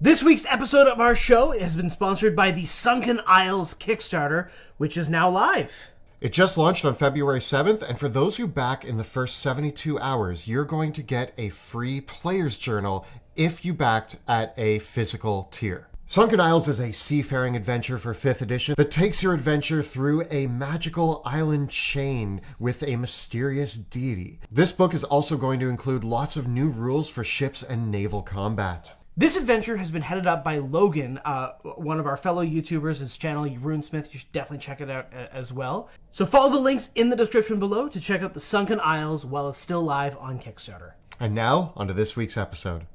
This week's episode of our show has been sponsored by the Sunken Isles Kickstarter, which is now live. It just launched on February 7th, and for those who back in the first 72 hours, you're going to get a free player's journal if you backed at a physical tier. Sunken Isles is a seafaring adventure for 5th edition that takes your adventure through a magical island chain with a mysterious deity. This book is also going to include lots of new rules for ships and naval combat. This adventure has been headed up by Logan, one of our fellow YouTubers. His channel, RuneSmith. You should definitely check it out as well. So follow the links in the description below to check out the Sunken Isles while it's still live on Kickstarter. And now, onto this week's episode.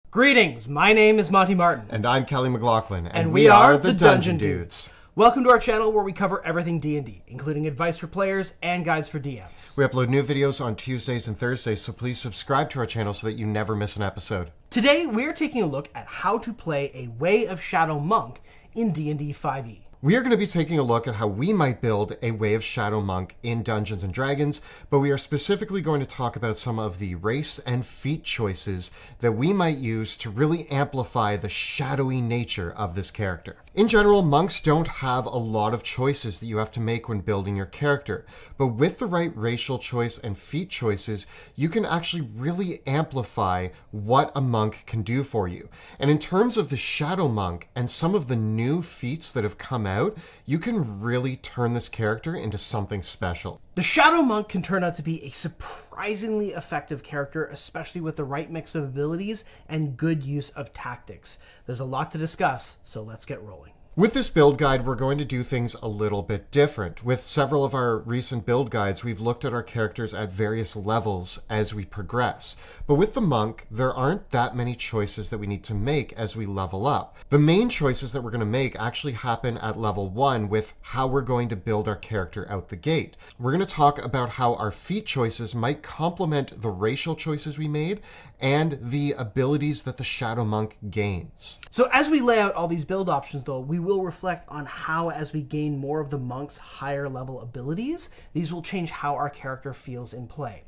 Greetings, my name is Monty Martin. And I'm Kelly McLaughlin, and we are the Dungeon Dudes. Welcome to our channel where we cover everything D&D, including advice for players and guides for DMs. We upload new videos on Tuesdays and Thursdays, so please subscribe to our channel so that you never miss an episode. Today, we're taking a look at how to play a Way of Shadow Monk in D&D 5e. We are going to be taking a look at how we might build a Way of Shadow Monk in Dungeons & Dragons, but we are specifically going to talk about some of the race and feat choices that we might use to really amplify the shadowy nature of this character. In general, monks don't have a lot of choices that you have to make when building your character, but with the right racial choice and feat choices, you can actually really amplify what a monk can do for you. And in terms of the Shadow Monk and some of the new feats that have come out, you can really turn this character into something special. The Shadow Monk can turn out to be a surprisingly effective character, especially with the right mix of abilities and good use of tactics. There's a lot to discuss, so let's get rolling. With this build guide, we're going to do things a little bit different. With several of our recent build guides, we've looked at our characters at various levels as we progress. But with the monk, there aren't that many choices that we need to make as we level up. The main choices that we're going to make actually happen at level 1 with how we're going to build our character out the gate. We're going to talk about how our feat choices might complement the racial choices we made and the abilities that the Shadow Monk gains. So as we lay out all these build options, though, we will reflect on how, as we gain more of the monk's higher level abilities, these will change how our character feels in play.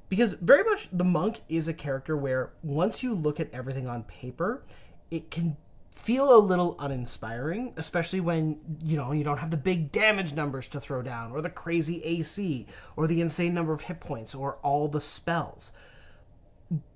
Because very much the monk is a character where once you look at everything on paper, it can feel a little uninspiring, especially when, you don't have the big damage numbers to throw down, or the crazy AC, or the insane number of hit points, or all the spells.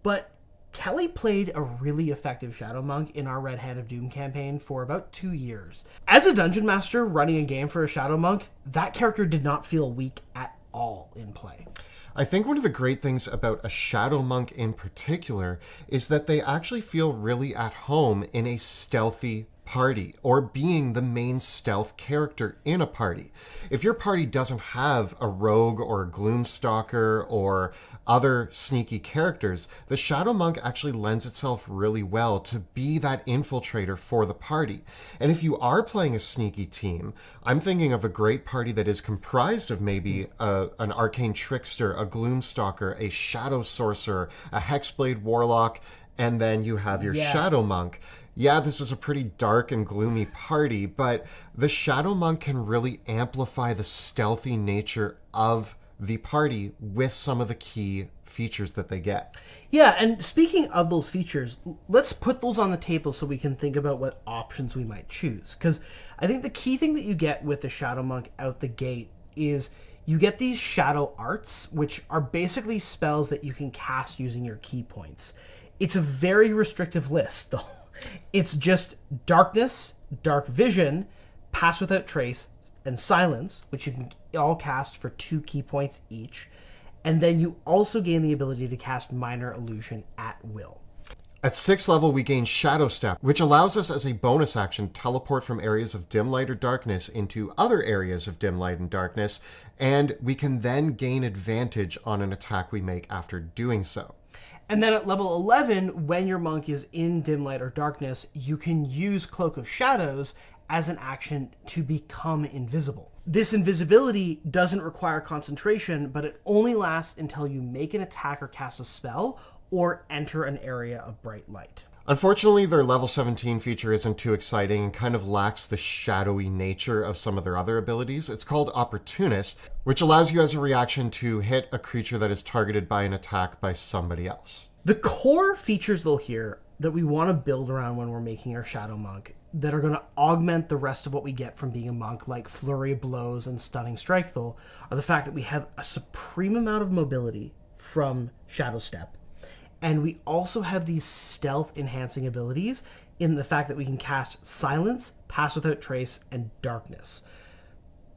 But Kelly played a really effective Shadow Monk in our Red Hand of Doom campaign for about 2 years. As a Dungeon Master running a game for a Shadow Monk, that character did not feel weak at all in play. I think one of the great things about a Shadow Monk in particular is that they actually feel really at home in a stealthy party, or being the main stealth character in a party. If your party doesn't have a rogue or a gloomstalker or other sneaky characters, the Shadow Monk actually lends itself really well to be that infiltrator for the party. And if you are playing a sneaky team, I'm thinking of a great party that is comprised of maybe an arcane trickster, a gloomstalker, a shadow sorcerer, a hexblade warlock, and then you have your Shadow Monk. Yeah, this is a pretty dark and gloomy party, but the Shadow Monk can really amplify the stealthy nature of the party with some of the key features that they get. Yeah, and speaking of those features, let's put those on the table so we can think about what options we might choose. Because I think the key thing that you get with the Shadow Monk out the gate is you get these shadow arts, which are basically spells that you can cast using your key points. It's a very restrictive list, though. It's just darkness, dark vision, pass without trace, and silence, which you can all cast for 2 key points each. And then you also gain the ability to cast minor illusion at will. At 6th level, we gain Shadow Step, which allows us as a bonus action teleport from areas of dim light or darkness into other areas of dim light and darkness, and we can then gain advantage on an attack we make after doing so. And then at level 11, when your monk is in dim light or darkness, you can use Cloak of Shadows as an action to become invisible. This invisibility doesn't require concentration, but it only lasts until you make an attack or cast a spell or enter an area of bright light. Unfortunately, their level 17 feature isn't too exciting and kind of lacks the shadowy nature of some of their other abilities. It's called Opportunist, which allows you as a reaction to hit a creature that is targeted by an attack by somebody else. The core features though here that we want to build around when we're making our Shadow Monk that are going to augment the rest of what we get from being a monk, like Flurry of Blows and Stunning Strikethal, are the fact that we have a supreme amount of mobility from Shadow Step. And we also have these stealth-enhancing abilities in the fact that we can cast Silence, Pass Without Trace, and Darkness.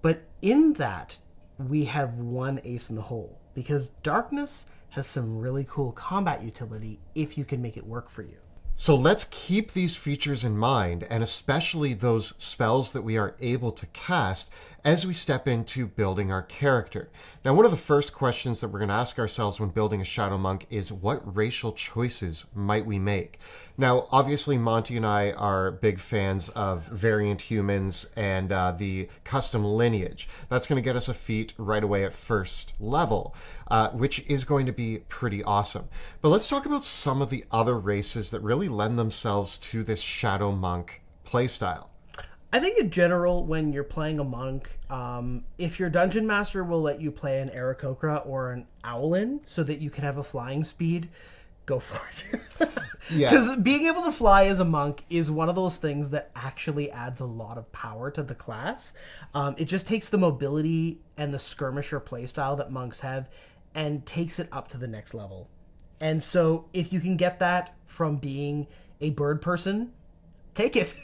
But in that, we have one ace in the hole, because Darkness has some really cool combat utility if you can make it work for you. So let's keep these features in mind, and especially those spells that we are able to cast as we step into building our character. Now, one of the first questions that we're going to ask ourselves when building a Shadow Monk is, what racial choices might we make? Now, obviously, Monty and I are big fans of variant humans and the custom lineage. That's going to get us a feat right away at first level, which is going to be pretty awesome. But let's talk about some of the other races that really lend themselves to this Shadow Monk playstyle. I think in general, when you're playing a monk, if your dungeon master will let you play an Aarakocra or an Owlin so that you can have a flying speed, go for it. Yeah. Because being able to fly as a monk is one of those things that actually adds a lot of power to the class. It just takes the mobility and the skirmisher playstyle that monks have and takes it up to the next level. And so if you can get that from being a bird person, take it.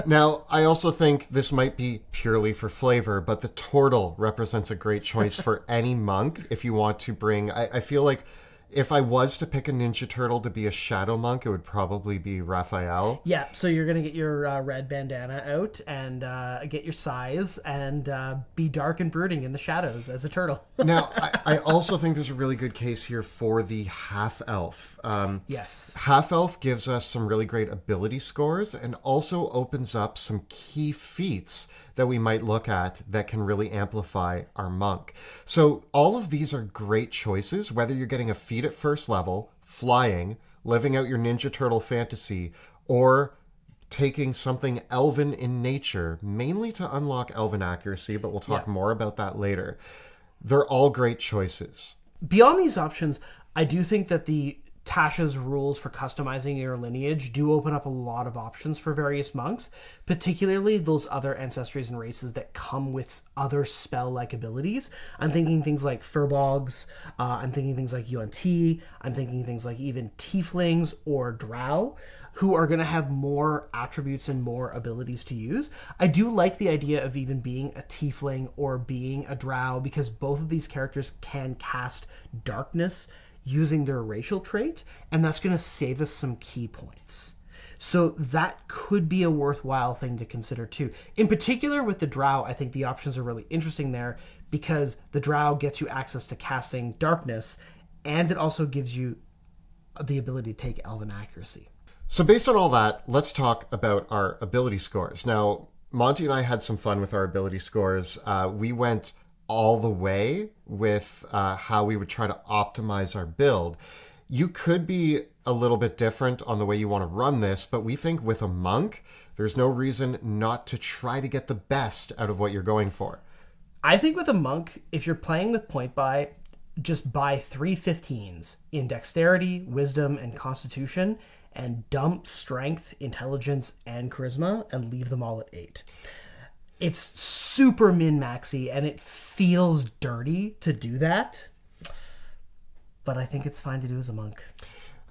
Now, I also think this might be purely for flavor, but the turtle represents a great choice for any monk if you want to bring... I feel like if I was to pick a Ninja Turtle to be a Shadow Monk, it would probably be Raphael. Yeah, so you're going to get your red bandana out and get your size and be dark and brooding in the shadows as a turtle. Now, I also think there's a really good case here for the Half-Elf. Yes. Half-Elf gives us some really great ability scores and also opens up some key feats that we might look at that can really amplify our monk. So all of these are great choices, whether you're getting a feat at first level, flying, living out your Ninja Turtle fantasy, or taking something elven in nature, mainly to unlock elven accuracy, but we'll talk more about that later. They're all great choices. Beyond these options, I do think that the Tasha's rules for customizing your lineage do open up a lot of options for various monks, particularly those other ancestries and races that come with other spell-like abilities. I'm thinking things like Furbogs, I'm thinking things like Yuan-Ti, I'm thinking things like even Tieflings or Drow, who are going to have more attributes and more abilities to use. I do like the idea of even being a Tiefling or being a Drow, because both of these characters can cast darkness using their racial trait, and that's going to save us some key points. So that could be a worthwhile thing to consider too. In particular with the Drow, I think the options are really interesting there, because the Drow gets you access to casting darkness, and it also gives you the ability to take elven accuracy. So based on all that, let's talk about our ability scores. Now, Monty and I had some fun with our ability scores. We went all the way with how we would try to optimize our build. You could be a little bit different on the way you want to run this, but we think with a monk, there's no reason not to try to get the best out of what you're going for. I think with a monk, if you're playing with point buy, just buy 3 15s in dexterity, wisdom, and constitution, and dump strength, intelligence, and charisma, and leave them all at 8. It's super min-maxy, and it feels dirty to do that. But I think it's fine to do as a monk.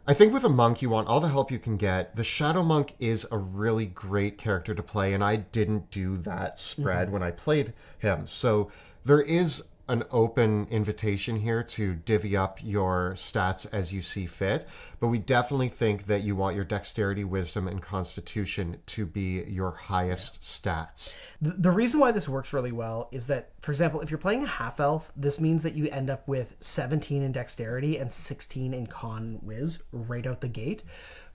I think with a monk, you want all the help you can get. The Shadow Monk is a really great character to play, and I didn't do that spread when I played him. So there is an open invitation here to divvy up your stats as you see fit, but we definitely think that you want your dexterity, wisdom, and constitution to be your highest stats. The reason why this works really well is that, for example, if you're playing a half-elf, this means that you end up with 17 in dexterity and 16 in con whiz right out the gate.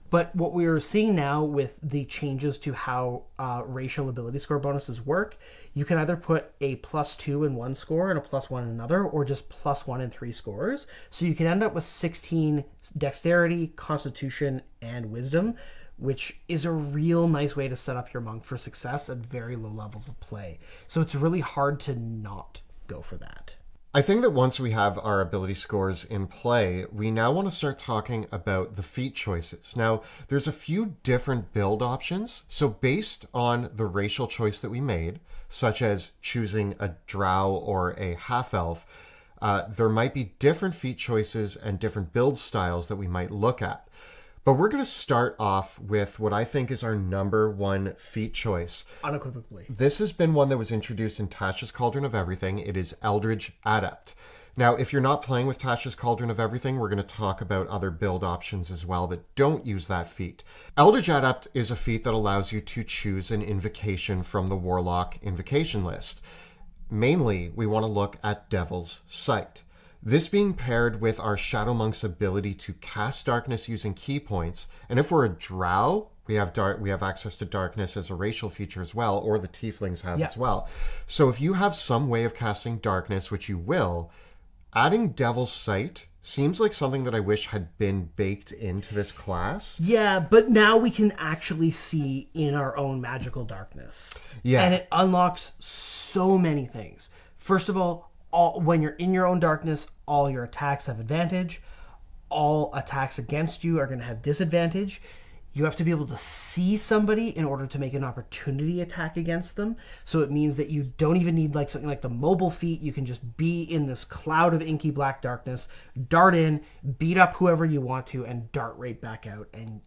But what we're seeing now with the changes to how racial ability score bonuses work, you can either put a +2 in one score and a +1 in another, or just +1 in 3 scores. So you can end up with 16 dexterity, constitution, and wisdom, which is a real nice way to set up your monk for success at very low levels of play. So it's really hard to not go for that. I think that once we have our ability scores in play, we now want to start talking about the feat choices. Now, there's a few different build options. So based on the racial choice that we made, such as choosing a drow or a half-elf, there might be different feat choices and different build styles that we might look at. But we're going to start off with what I think is our number one feat choice. Unequivocally. This has been one that was introduced in Tasha's Cauldron of Everything. It is Eldritch Adept. Now, if you're not playing with Tasha's Cauldron of Everything, we're going to talk about other build options as well that don't use that feat. Eldritch Adept is a feat that allows you to choose an invocation from the Warlock invocation list. Mainly, we want to look at Devil's Sight. This being paired with our Shadow Monk's ability to cast darkness using key points, and if we're a drow, we have access to darkness as a racial feature as well, or the tieflings have as well. So if you have some way of casting darkness, which you will, adding Devil's Sight seems like something that I wish had been baked into this class. Yeah, but now we can actually see in our own magical darkness. Yeah. And it unlocks so many things. First of all, when you're in your own darkness, all your attacks have advantage. All attacks against you are going to have disadvantage. You have to be able to see somebody in order to make an opportunity attack against them. So it means that you don't even need like something like the mobile feat. You can just be in this cloud of inky black darkness, dart in, beat up whoever you want to, and dart right back out. And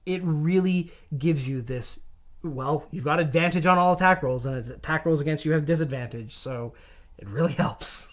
it really gives you this, well, you've got advantage on all attack rolls, and attack rolls against you have disadvantage. So it really helps.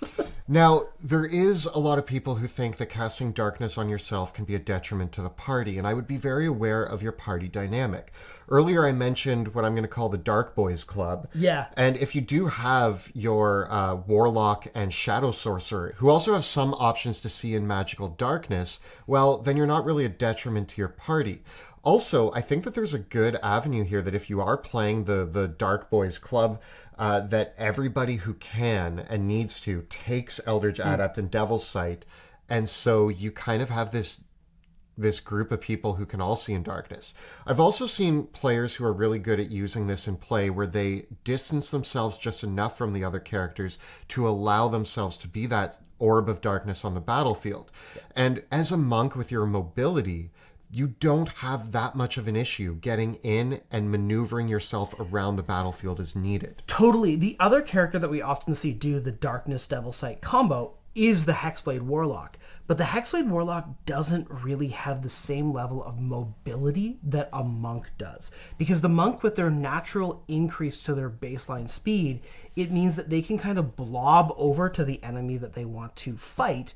Now, there is a lot of people who think that casting darkness on yourself can be a detriment to the party, and I would be very aware of your party dynamic. Earlier, I mentioned what I'm going to call the Dark Boys Club. Yeah. And if you do have your Warlock and Shadow Sorcerer, who also have some options to see in magical darkness, well, then you're not really a detriment to your party. Also, I think that there's a good avenue here that if you are playing the Dark Boys Club, that everybody who can and needs to takes Eldritch Adept and Devil's Sight, and so you kind of have this group of people who can all see in darkness. I've also seen players who are really good at using this in play where they distance themselves just enough from the other characters to allow themselves to be that orb of darkness on the battlefield. And as a monk with your mobility, you don't have that much of an issue getting in and maneuvering yourself around the battlefield as needed. Totally. The other character that we often see do the Darkness Devil Sight combo is the Hexblade Warlock. But the Hexblade Warlock doesn't really have the same level of mobility that a monk does. Because the monk, with their natural increase to their baseline speed, it means that they can kind of blob over to the enemy that they want to fight,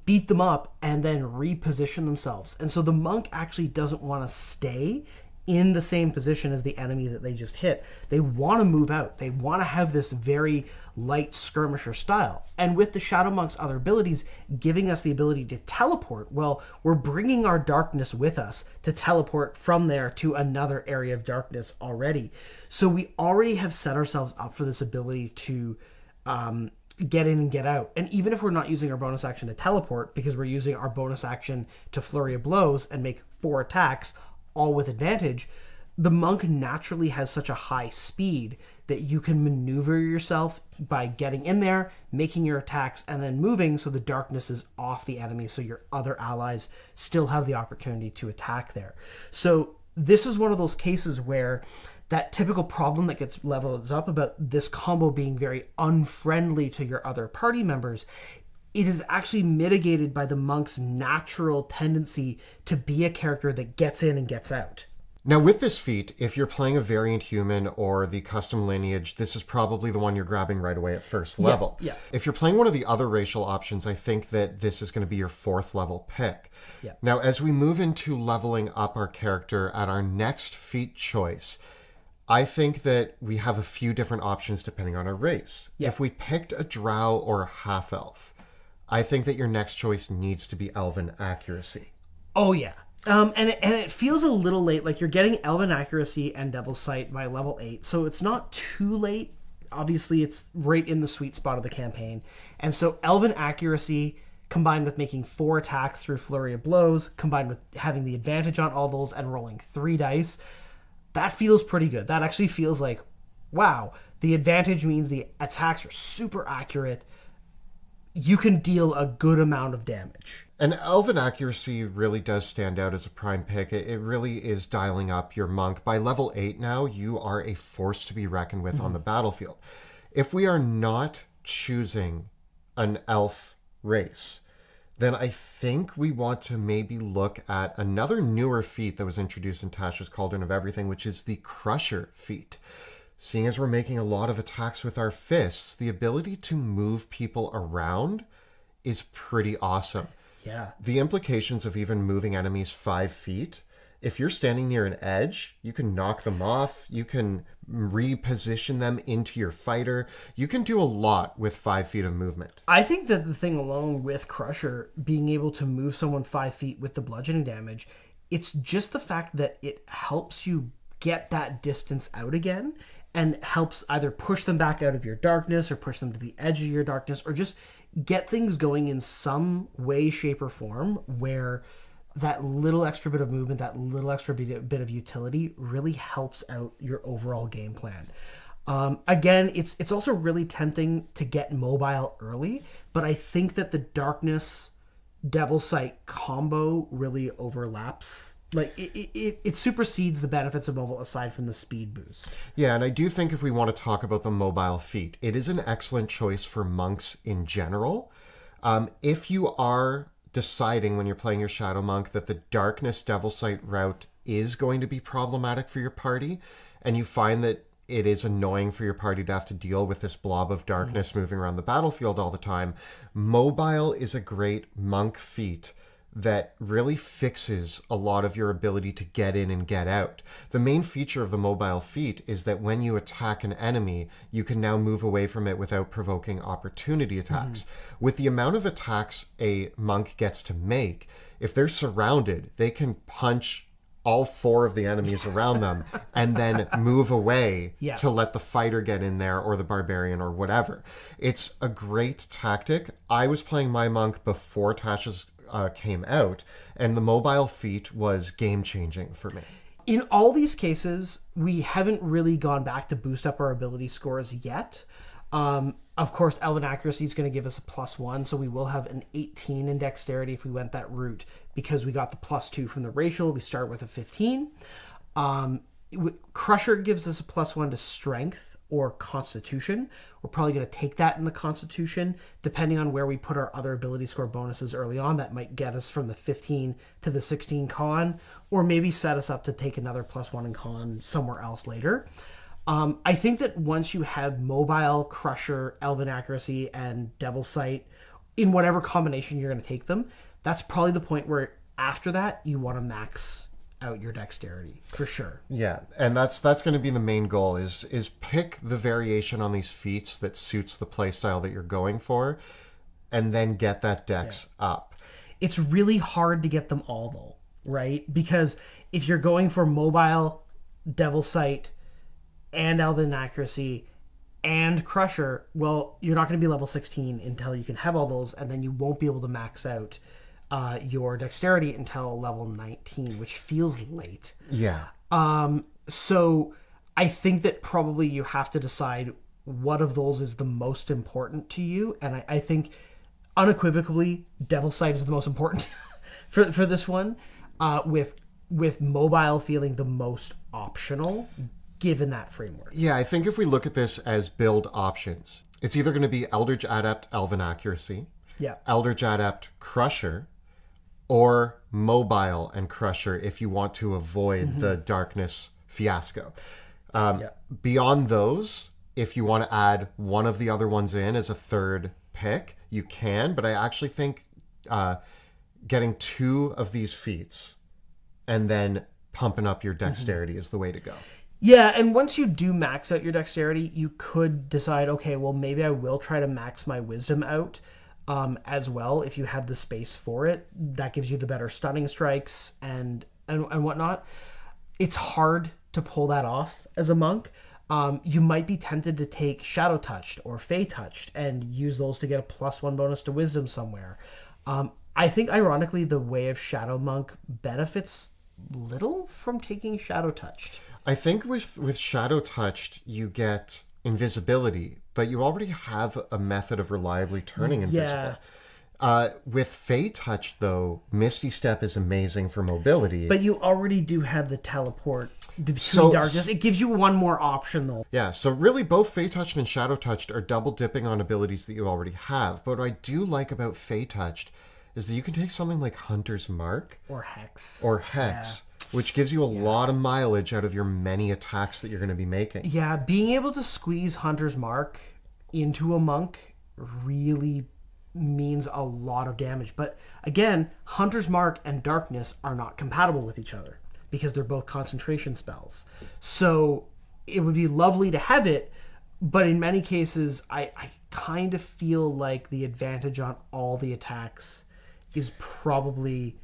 beat them up, and then reposition themselves. And so the monk actually doesn't want to stay in the same position as the enemy that they just hit. They want to move out. They want to have this very light skirmisher style. And with the Shadow Monk's other abilities giving us the ability to teleport, well, we're bringing our darkness with us to teleport from there to another area of darkness already. So we already have set ourselves up for this ability to get in and get out. And even if we're not using our bonus action to teleport, because we're using our bonus action to flurry of blows and make 4 attacks, all with advantage, the monk naturally has such a high speed that you can maneuver yourself by getting in there, making your attacks, and then moving so the darkness is off the enemy so your other allies still have the opportunity to attack there. So this is one of those cases where that typical problem that gets leveled up about this combo being very unfriendly to your other party members, it is actually mitigated by the monk's natural tendency to be a character that gets in and gets out. Now, with this feat, if you're playing a variant human or the custom lineage, this is probably the one you're grabbing right away at first level. Yeah. If you're playing one of the other racial options, I think that this is going to be your 4th level pick. Yeah. Now, as we move into leveling up our character at our next feat choice, I think that we have a few different options depending on our race. Yeah. If we picked a drow or a half-elf, I think that your next choice needs to be Elven Accuracy. Oh, yeah. And it feels a little late. Like, you're getting Elven Accuracy and Devil's Sight by level 8, so it's not too late. Obviously, it's right in the sweet spot of the campaign. And so Elven Accuracy, combined with making 4 attacks through Flurry of Blows, combined with having the advantage on all those and rolling 3 dice, that feels pretty good. That actually feels like, wow, the advantage means the attacks are super accurate. you can deal a good amount of damage. And Elven Accuracy really does stand out as a prime pick. It really is dialing up your monk. By level 8 now, you are a force to be reckoned with on the battlefield. If we are not choosing an elf race, then I think we want to maybe look at another newer feat that was introduced in Tasha's Cauldron of Everything, which is the Crusher feat. Seeing as we're making a lot of attacks with our fists, the ability to move people around is pretty awesome. Yeah. The implications of even moving enemies 5 feet, if you're standing near an edge, you can knock them off, you can reposition them into your fighter. You can do a lot with 5 feet of movement. I think that the thing alone with Crusher, being able to move someone 5 feet with the bludgeoning damage, it's just the fact that it helps you get that distance out again and helps either push them back out of your darkness or push them to the edge of your darkness or just get things going in some way, shape, or form where that little extra bit of movement, that little extra bit of utility really helps out your overall game plan. Again, it's also really tempting to get mobile early, but I think that the Darkness Devil Sight combo really overlaps. Like, it supersedes the benefits of mobile aside from the speed boost. Yeah, and I do think if we want to talk about the mobile feat, it is an excellent choice for monks in general. If you are deciding when you're playing your Shadow Monk that the Darkness Devil Sight route is going to be problematic for your party, and you find that it is annoying for your party to have to deal with this blob of darkness moving around the battlefield all the time, mobile is a great monk feat that really fixes a lot of your ability to get in and get out. The main feature of the mobile feat is that when you attack an enemy, you can now move away from it without provoking opportunity attacks. With the amount of attacks a monk gets to make, if they're surrounded, they can punch all 4 of the enemies around them and then move away to let the fighter get in there or the barbarian or whatever. It's a great tactic. I was playing my monk before Tasha's came out, and the mobile feat was game-changing for me. In all these cases, we haven't really gone back to boost up our ability scores yet. Of course, Elven Accuracy is going to give us a +1, so we will have an 18 in Dexterity if we went that route, because we got the +2 from the racial. We start with a 15. Crusher gives us a +1 to Strength or Constitution. We're probably going to take that in the Constitution. Depending on where we put our other ability score bonuses early on, that might get us from the 15 to the 16 con, or maybe set us up to take another +1 in con somewhere else later. I think that once you have Mobile, Crusher, Elven Accuracy, and Devil Sight, in whatever combination you're going to take them, that's probably the point where after that you want to max out your Dexterity, for sure. Yeah, and that's going to be the main goal, is pick the variation on these feats that suits the playstyle that you're going for, and then get that Dex up. It's really hard to get them all, though, right? Because if you're going for Mobile, Devil Sight, and Elven Accuracy, and Crusher, well, you're not going to be level 16 until you can have all those, and then you won't be able to max out your Dexterity until level 19, which feels late. Yeah. So I think that probably you have to decide what of those is the most important to you, and I think unequivocally Devil Sight is the most important for this one, with Mobile feeling the most optional given that framework. Yeah, I think if we look at this as build options, it's either going to be Eldritch Adept Elven Accuracy, Eldritch Adept Crusher, or Mobile and Crusher if you want to avoid the Darkness fiasco. Beyond those, if you want to add one of the other ones in as a third pick, you can, but I actually think getting 2 of these feats and then pumping up your Dexterity is the way to go. Yeah, and once you do max out your Dexterity, you could decide, okay, well, maybe I will try to max my Wisdom out as well if you have the space for it. That gives you the better stunning strikes and whatnot. It's hard to pull that off as a monk. You might be tempted to take Shadow Touched or Fey Touched and use those to get a +1 bonus to Wisdom somewhere. I think, ironically, the Way of Shadow Monk benefits little from taking Shadow Touched. I think with Shadow Touched, you get invisibility, but you already have a method of reliably turning invisible. With Fey Touch, though, Misty Step is amazing for mobility. But you already do have the teleport between darkness. It gives you one more option, though. Yeah, so really both Fey Touched and Shadow Touched are double dipping on abilities that you already have. But what I do like about Fey Touched is that you can take something like Hunter's Mark. Or Hex. Which gives you a lot of mileage out of your many attacks that you're going to be making. Yeah, being able to squeeze Hunter's Mark into a monk really means a lot of damage. But again, Hunter's Mark and Darkness are not compatible with each other because they're both concentration spells. So it would be lovely to have it, but in many cases, I kind of feel like the advantage on all the attacks is probably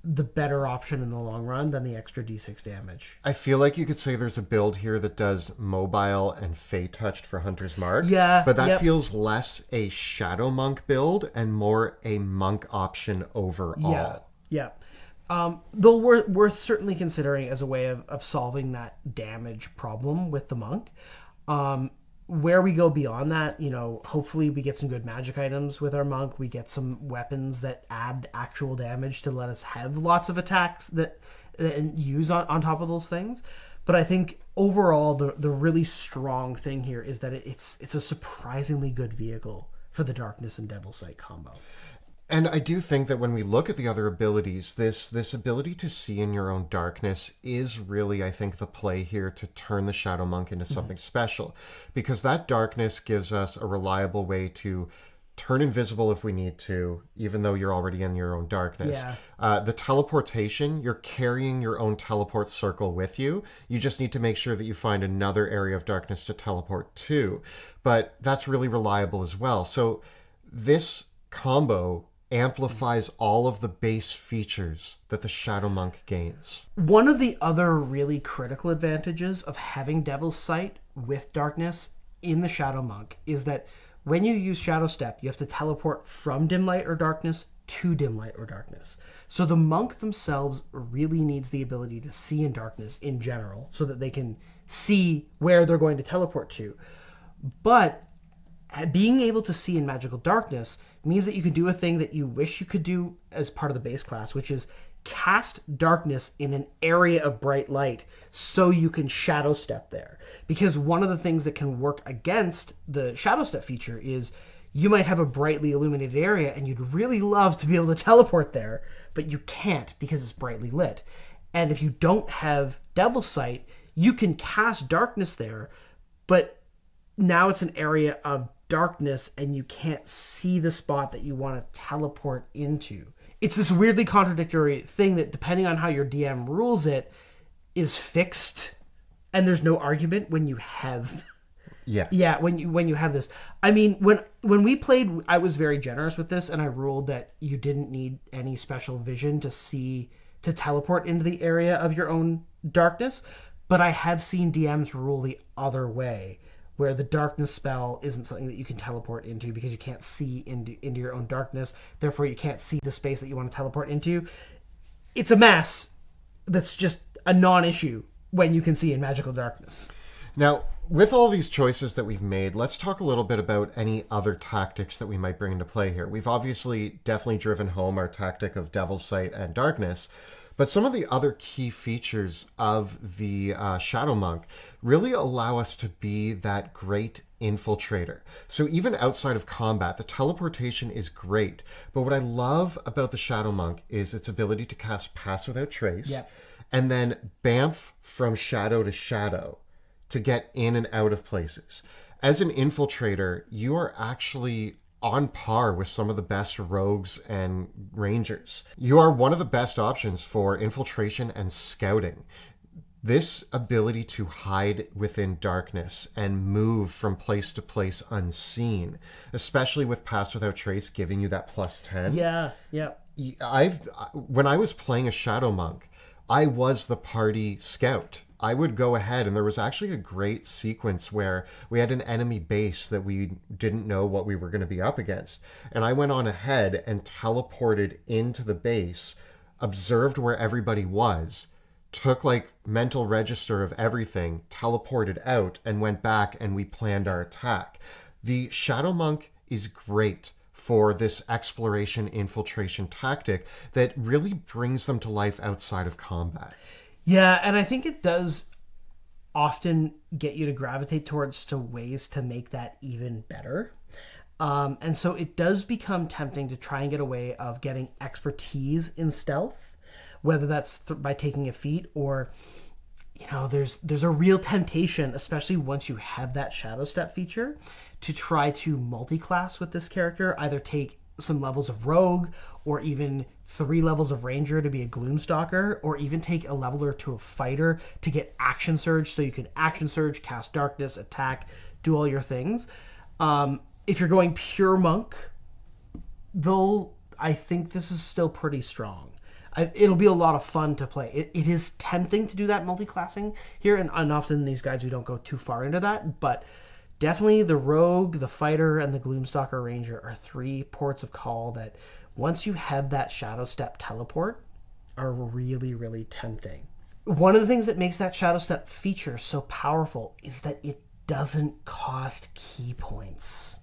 the better option in the long run than the extra d6 damage. I feel like you could say there's a build here that does mobile and Fey Touched for Hunter's Mark. Yeah. But that feels less a Shadow Monk build and more a monk option overall. Yeah. Though worth certainly considering as a way of solving that damage problem with the monk. Where we go beyond that, hopefully we get some good magic items with our monk. We get some weapons that add actual damage to let us have lots of attacks that use on top of those things. But I think overall, the really strong thing here is that it's a surprisingly good vehicle for the Darkness and Devil Sight combo. And I do think that when we look at the other abilities, this ability to see in your own darkness is really, I think, the play here to turn the Shadow Monk into something special. Because that darkness gives us a reliable way to turn invisible if we need to, even though you're already in your own darkness. Yeah. The teleportation, you're carrying your own teleport circle with you. You just need to make sure that you find another area of darkness to teleport to. But that's really reliable as well. So this combo amplifies all of the base features that the Shadow Monk gains. One of the other really critical advantages of having Devil's Sight with Darkness in the Shadow Monk is that when you use Shadow Step, you have to teleport from Dim Light or Darkness to Dim Light or Darkness. So the monk themselves really needs the ability to see in darkness in general so that they can see where they're going to teleport to. But being able to see in magical darkness means that you can do a thing that you wish you could do as part of the base class, which is cast darkness in an area of bright light so you can shadow step there. Because one of the things that can work against the shadow step feature is you might have a brightly illuminated area and you'd really love to be able to teleport there, but you can't because it's brightly lit. And if you don't have Devil's Sight, you can cast darkness there, but now it's an area of darkness and you can't see the spot that you want to teleport into. It's this weirdly contradictory thing that, depending on how your DM rules it, is fixed, and there's no argument when you have when you have this. I mean, when we played, I was very generous with this, and I ruled that you didn't need any special vision to teleport into the area of your own darkness, but I have seen DMs rule the other way, where the darkness spell isn't something that you can teleport into because you can't see into your own darkness. Therefore, you can't see the space that you want to teleport into. It's a mess that's just a non-issue when you can see in magical darkness. Now, with all these choices that we've made, let's talk a little bit about any other tactics that we might bring into play here. We've obviously definitely driven home our tactic of Devil's Sight and Darkness, but some of the other key features of the Shadow Monk really allow us to be that great infiltrator. So even outside of combat, the teleportation is great. But what I love about the Shadow Monk is its ability to cast Pass Without Trace, and then Bamf from shadow to shadow to get in and out of places. As an infiltrator, you are actually on par with some of the best rogues and rangers. You are one of the best options for infiltration and scouting. This ability to hide within darkness and move from place to place unseen, especially with Pass Without Trace giving you that +10. Yeah. When I was playing a Shadow Monk, I was the party scout. I would go ahead, and there was actually a great sequence where we had an enemy base that we didn't know what we were going to be up against. And I went on ahead and teleported into the base, observed where everybody was, took like mental register of everything, teleported out, and went back, and we planned our attack. The Shadow Monk is great for this exploration infiltration tactic that really brings them to life outside of combat. Yeah, and I think it does often get you to gravitate towards ways to make that even better. And so it does become tempting to try and get a way of getting expertise in stealth, whether that's by taking a feat or, you know, there's a real temptation, especially once you have that shadow step feature, to try to multi-class with this character, either take some levels of rogue or even 3 levels of ranger to be a gloomstalker, or even take a level or 2 of fighter to get action surge, so you can action surge, cast darkness, attack, do all your things. If you're going pure monk, though, I think this is still pretty strong. It'll be a lot of fun to play. It is tempting to do that multi-classing here, and often in these guides we don't go too far into that, but definitely the rogue, the fighter, and the gloomstalker ranger are 3 ports of call that, once you have that shadow step teleport, are really, really tempting. One of the things that makes that shadow step feature so powerful is that it doesn't cost key points.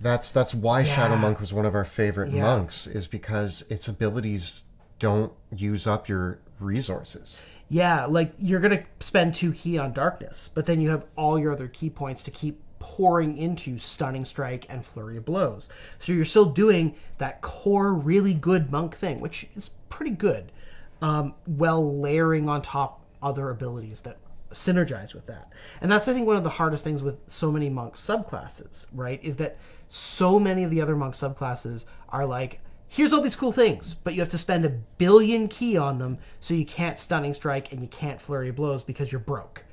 That's why Shadow Monk was one of our favorite monks, is because its abilities don't use up your resources. Yeah, like you're going to spend 2 key on darkness, but then you have all your other key points to keep pouring into Stunning Strike and Flurry of Blows. So you're still doing that core really good monk thing, which is pretty good, while layering on top other abilities that synergize with that. And that's, I think, one of the hardest things with so many monk subclasses, right? Is that so many of the other monk subclasses are like, here's all these cool things, but you have to spend 1 billion key on them, so you can't Stunning Strike and you can't Flurry of Blows because you're broke.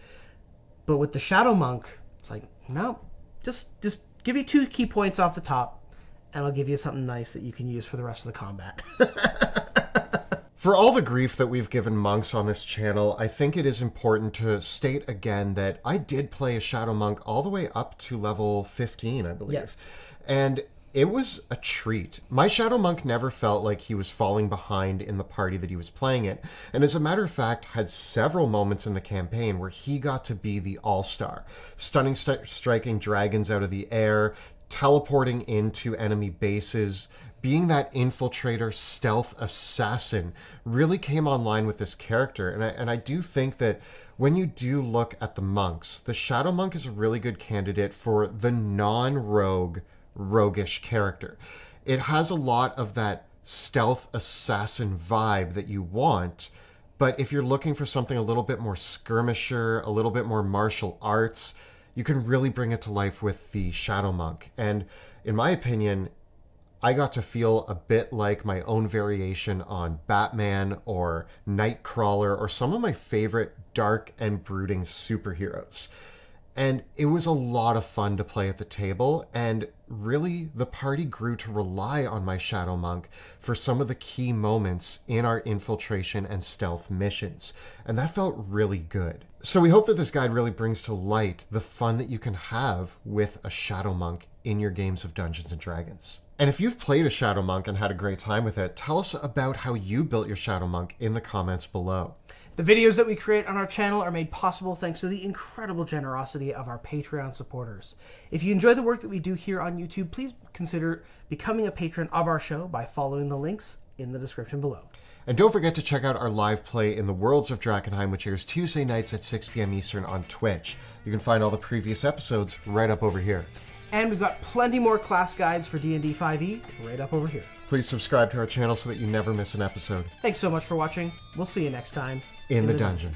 But with the Shadow Monk, it's like, no, just give me 2 key points off the top, and I'll give you something nice that you can use for the rest of the combat. For all the grief that we've given monks on this channel, I think it is important to state again that I did play a Shadow Monk all the way up to level 15, I believe. Yes. And it was a treat. My Shadow Monk never felt like he was falling behind in the party that he was playing it. And as a matter of fact, had several moments in the campaign where he got to be the all-star. Stunning striking dragons out of the air, teleporting into enemy bases, being that infiltrator, stealth assassin really came online with this character. And I do think that when you do look at the monks, the Shadow Monk is a really good candidate for the non-rogue, roguish character. It has a lot of that stealth assassin vibe that you want, but if you're looking for something a little bit more skirmisher, a little bit more martial arts, you can really bring it to life with the Shadow Monk. And in my opinion, I got to feel a bit like my own variation on Batman or Nightcrawler or some of my favorite dark and brooding superheroes. And it was a lot of fun to play at the table, and really the party grew to rely on my Shadow Monk for some of the key moments in our infiltration and stealth missions, and that felt really good. So we hope that this guide really brings to light the fun that you can have with a Shadow Monk in your games of Dungeons & Dragons. And if you've played a Shadow Monk and had a great time with it, tell us about how you built your Shadow Monk in the comments below. The videos that we create on our channel are made possible thanks to the incredible generosity of our Patreon supporters. If you enjoy the work that we do here on YouTube, please consider becoming a patron of our show by following the links in the description below. And don't forget to check out our live play in the Worlds of Drakkenheim, which airs Tuesday nights at 6 p.m. Eastern on Twitch. You can find all the previous episodes right up over here. And we've got plenty more class guides for D&D 5e right up over here. Please subscribe to our channel so that you never miss an episode. Thanks so much for watching. We'll see you next time in the dungeon.